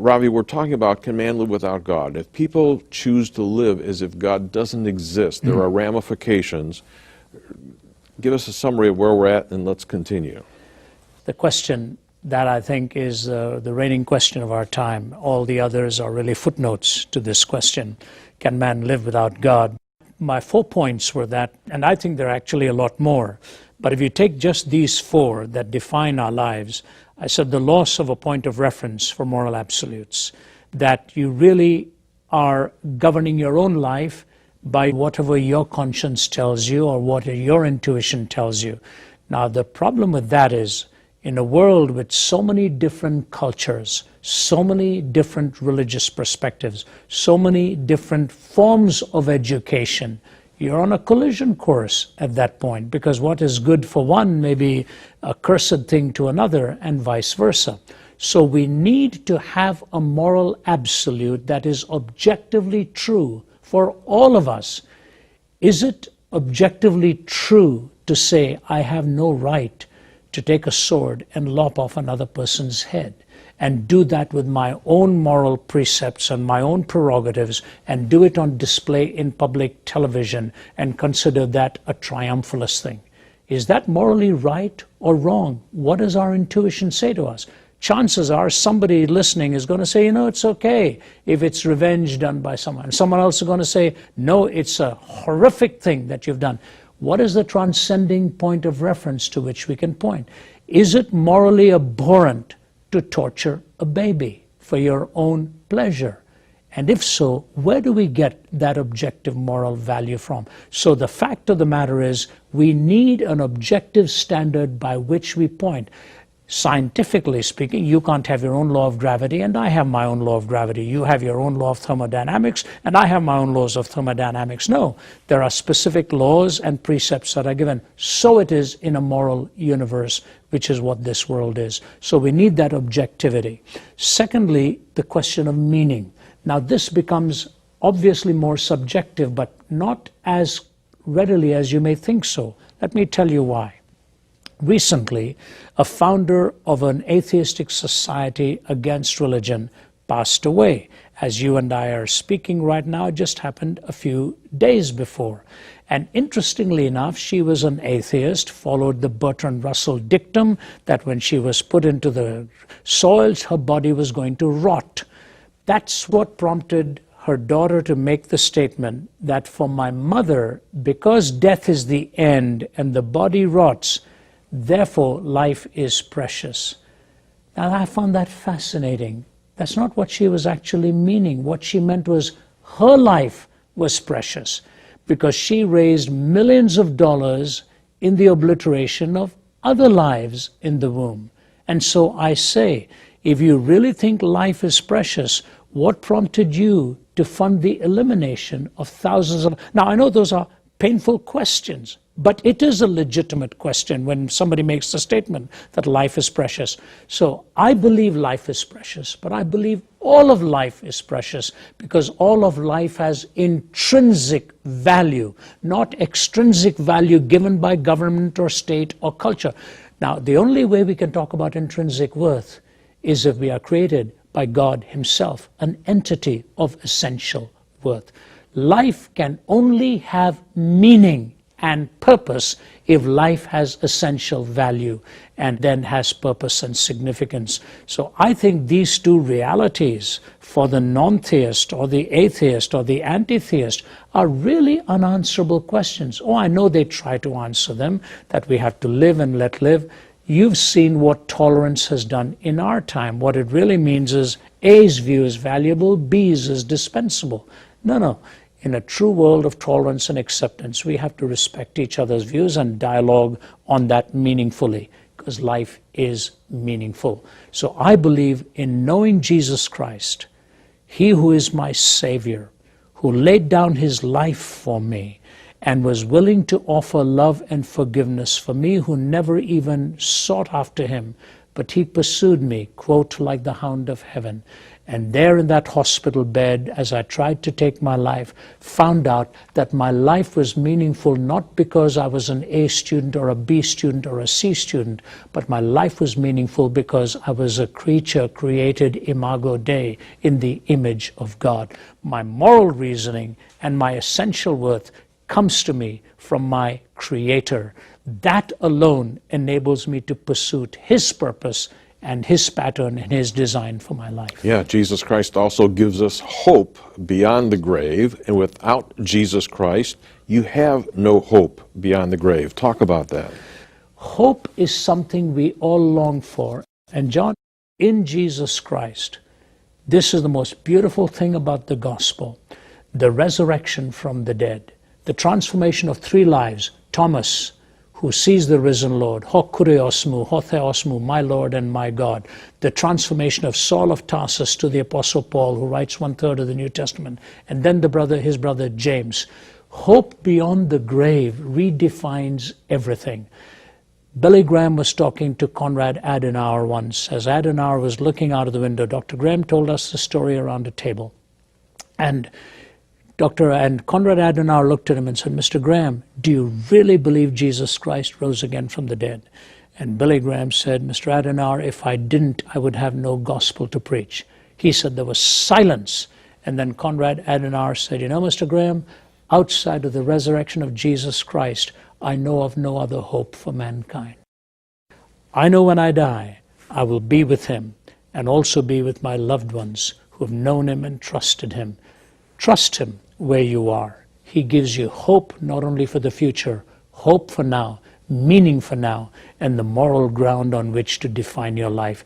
Ravi, we're talking about, can man live without God? If people choose to live as if God doesn't exist, there are ramifications. Give us a summary of where we're at, and let's continue. The question that I think is the reigning question of our time. All the others are really footnotes to this question. Can man live without God? My 4 points were that, and I think there are actually a lot more, but if you take just these 4 that define our lives, I said the loss of a point of reference for moral absolutes, that you really are governing your own life by whatever your conscience tells you or what your intuition tells you. Now, the problem with that is, in a world with so many different cultures, so many different religious perspectives, so many different forms of education, you're on a collision course at that point, because what is good for one may be a cursed thing to another, and vice versa. So we need to have a moral absolute that is objectively true for all of us. Is it objectively true to say, I have no right to take a sword and lop off another person's head, and do that with my own moral precepts and my own prerogatives, and do it on display in public television and consider that a triumphalist thing? Is that morally right or wrong? What does our intuition say to us? Chances are somebody listening is going to say, it's okay if it's revenge done by someone. Someone else is going to say, no, it's a horrific thing that you've done. What is the transcending point of reference to which we can point? Is it morally abhorrent to torture a baby for your own pleasure? And if so, where do we get that objective moral value from? So the fact of the matter is, we need an objective standard by which we point. Scientifically speaking, you can't have your own law of gravity, and I have my own law of gravity. You have your own law of thermodynamics, and I have my own laws of thermodynamics. No, there are specific laws and precepts that are given. So it is in a moral universe, which is what this world is. So we need that objectivity. Secondly, the question of meaning. Now, this becomes obviously more subjective, but not as readily as you may think so. Let me tell you why. Recently, a founder of an atheistic society against religion passed away. As you and I are speaking right now, it just happened a few days before. And interestingly enough, she was an atheist, followed the Bertrand Russell dictum that when she was put into the soils, her body was going to rot. That's what prompted her daughter to make the statement that for my mother, because death is the end and the body rots, therefore life is precious. Now, I found that fascinating. That's not what she was actually meaning. What she meant was her life was precious because she raised millions of dollars in the obliteration of other lives in the womb. And so I say, if you really think life is precious, what prompted you to fund the elimination of thousands of... Now, I know those are painful questions, but it is a legitimate question when somebody makes the statement that life is precious. So I believe life is precious, but I believe all of life is precious because all of life has intrinsic value, not extrinsic value given by government or state or culture. Now, the only way we can talk about intrinsic worth is if we are created by God Himself, an entity of essential worth. Life can only have meaning and purpose if life has essential value and then has purpose and significance. So I think these two realities for the non-theist or the atheist or the anti-theist are really unanswerable questions. Oh, I know they try to answer them, that we have to live and let live. You've seen what tolerance has done in our time. What it really means is A's view is valuable, B's is dispensable. No. In a true world of tolerance and acceptance, we have to respect each other's views and dialogue on that meaningfully, because life is meaningful. So I believe in knowing Jesus Christ, He who is my Savior, who laid down His life for me and was willing to offer love and forgiveness for me who never even sought after Him, but he pursued me, quote, like the hound of heaven. And there in that hospital bed, as I tried to take my life, found out that my life was meaningful not because I was an A student or a B student or a C student, but my life was meaningful because I was a creature created imago Dei, in the image of God. My moral reasoning and my essential worth comes to me from my Creator. That alone enables me to pursue His purpose and His pattern and His design for my life. Yeah, Jesus Christ also gives us hope beyond the grave, and without Jesus Christ, you have no hope beyond the grave. Talk about that. Hope is something we all long for. And John, in Jesus Christ, this is the most beautiful thing about the gospel: the resurrection from the dead, the transformation of three lives. Thomas, who sees the risen Lord, ho kuriosmu, ho theosmu, my Lord and my God. The transformation of Saul of Tarsus to the Apostle Paul, who writes 1/3 of the New Testament, and then his brother James. Hope beyond the grave redefines everything. Billy Graham was talking to Konrad Adenauer once. As Adenauer was looking out of the window, Dr. Graham told us the story around a table. And Konrad Adenauer looked at him and said, Mr. Graham, do you really believe Jesus Christ rose again from the dead? And Billy Graham said, Mr. Adenauer, if I didn't, I would have no gospel to preach. He said there was silence. And then Konrad Adenauer said, you know, Mr. Graham, outside of the resurrection of Jesus Christ, I know of no other hope for mankind. I know when I die, I will be with Him and also be with my loved ones who have known Him and trusted Him. Trust Him where you are. He gives you hope not only for the future, hope for now, meaning for now, and the moral ground on which to define your life.